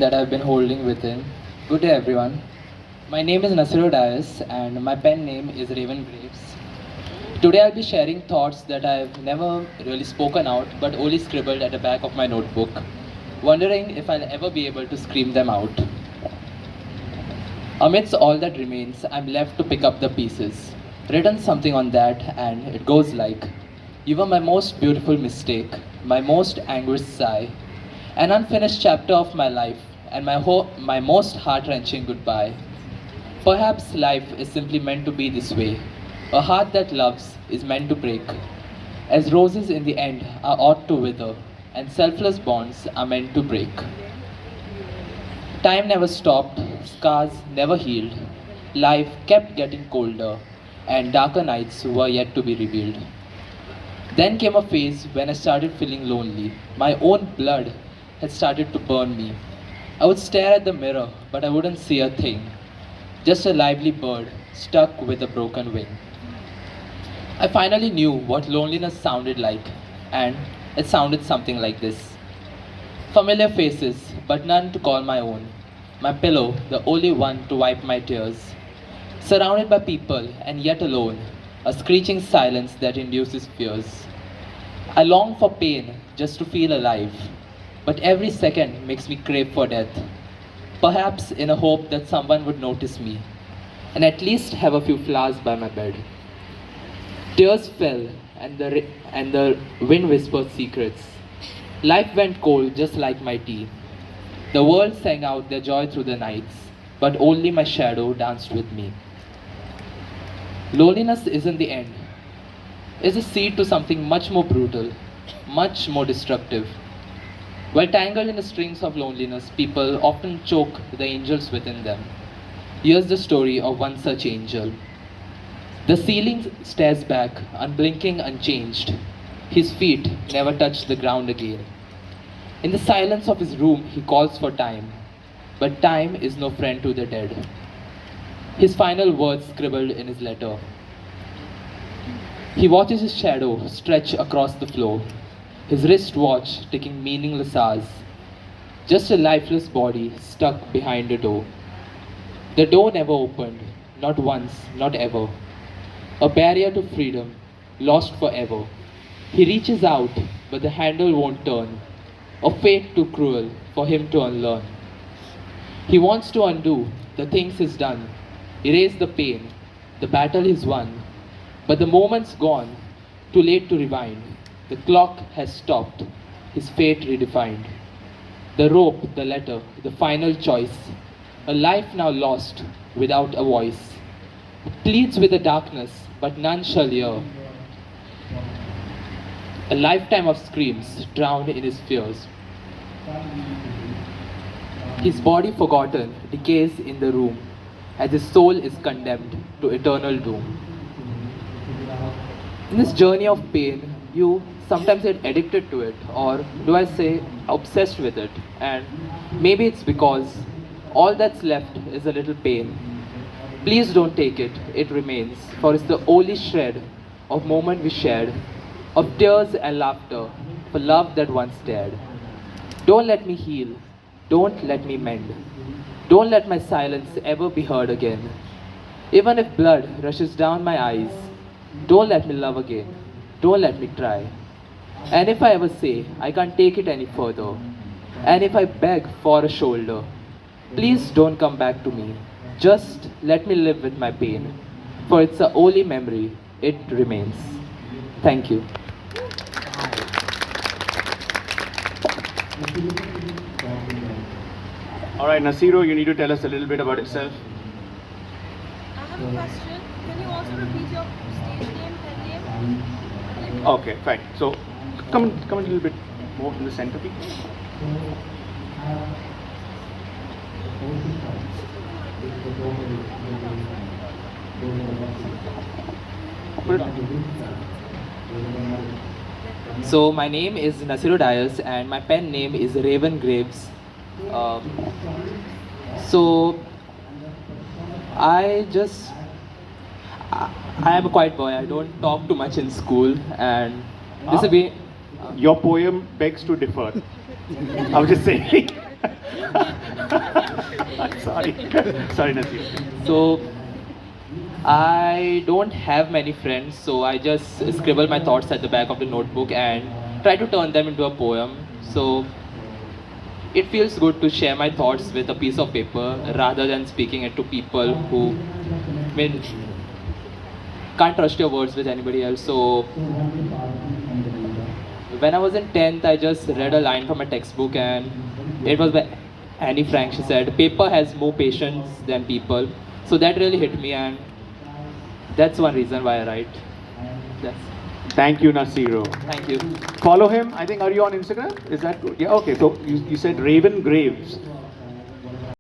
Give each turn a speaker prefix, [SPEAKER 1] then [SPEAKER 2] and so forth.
[SPEAKER 1] that I've been holding within. Good day, everyone. My name is Nasiru Dias, and my pen name is Raven Graves. Today, I'll be sharing thoughts that I've never really spoken out but only scribbled at the back of my notebook, wondering if I'll ever be able to scream them out. Amidst all that remains, I'm left to pick up the pieces. Written something on that, and it goes like: You were my most beautiful mistake, my most anguished sigh, an unfinished chapter of my life, and my most heart wrenching goodbye. Perhaps life is simply meant to be this way. A heart that loves is meant to break, as roses in the end are ought to wither, and selfless bonds are meant to break. Time never stopped, scars never healed, life kept getting colder, and darker nights were yet to be revealed. Then came a phase when I started feeling lonely. My own blood had started to burn me. I would stare at the mirror, but I wouldn't see a thing. Just a lively bird stuck with a broken wing. I finally knew what loneliness sounded like, and it sounded something like this. Familiar faces, but none to call my own. My pillow, the only one to wipe my tears. Surrounded by people, and yet alone, a screeching silence that induces fears. I long for pain just to feel alive, but every second makes me crave for death. Perhaps in a hope that someone would notice me, and at least have a few flowers by my bed. Tears fell, and the wind whispered secrets. Life went cold just like my tea. The world sang out their joy through the nights, but only my shadow danced with me. Loneliness isn't the end. It's a seed to something much more brutal, much more destructive. While tangled in the strings of loneliness, people often choke the angels within them. Here's the story of one such angel. The ceiling stares back, unblinking, unchanged. His feet never touch the ground again. In the silence of his room, he calls for time, but time is no friend to the dead. His final words scribbled in his letter. He watches his shadow stretch across the floor, his wristwatch ticking meaningless hours. Just a lifeless body stuck behind a door. The door never opened, not once, not ever. A barrier to freedom, lost forever. He reaches out, but the handle won't turn. A fate too cruel for him to unlearn. He wants to undo the things he's done, erase the pain, the battle he's won. But the moment's gone, too late to rewind. The clock has stopped, his fate redefined. The rope, the letter, the final choice. A life now lost, without a voice. It pleads with the darkness, but none shall hear. A lifetime of screams drowned in his fears. His body forgotten decays in the room, as his soul is condemned to eternal doom. In this journey of pain, you sometimes get addicted to it, or do I say obsessed with it? And maybe it's because all that's left is a little pain. Please don't take it, it remains, for it's the only shred of moment we shared, of tears and laughter, for love that once dared. Don't let me heal, don't let me mend, don't let my silence ever be heard again. Even if blood rushes down my eyes, don't let me love again, don't let me try. And if I ever say I can't take it any further, and if I beg for a shoulder, please don't come back to me. Just let me live with my pain, for it's the only memory, it remains. Thank you.
[SPEAKER 2] All right, Nasiru, you need to tell us a little bit about yourself.
[SPEAKER 3] I have a question. Can you also repeat your stage name, pen name?
[SPEAKER 2] Okay, fine. So, come a little bit more in the center, please.
[SPEAKER 1] So my name is Nasiru Dias and my pen name is Raven Graves. Um, so I just I am a quiet boy. I don't talk too much in school, and this will be
[SPEAKER 2] Your poem begs to differ. I was just saying. Sorry. Sorry, Nasir.
[SPEAKER 1] So I don't have many friends, so I just scribble my thoughts at the back of the notebook and try to turn them into a poem. So it feels good to share my thoughts with a piece of paper rather than speaking it to people who mean can't trust your words with anybody else. So when I was in 10th, I just read a line from a textbook and it was by Annie Frank. She said, paper has more patience than people. So that really hit me, and that's one reason why I write. That's,
[SPEAKER 2] Thank you, Nasiro.
[SPEAKER 1] thank you.
[SPEAKER 2] Follow him. I think, are you on Instagram? Is that good? Yeah, okay. So you said Raven Graves.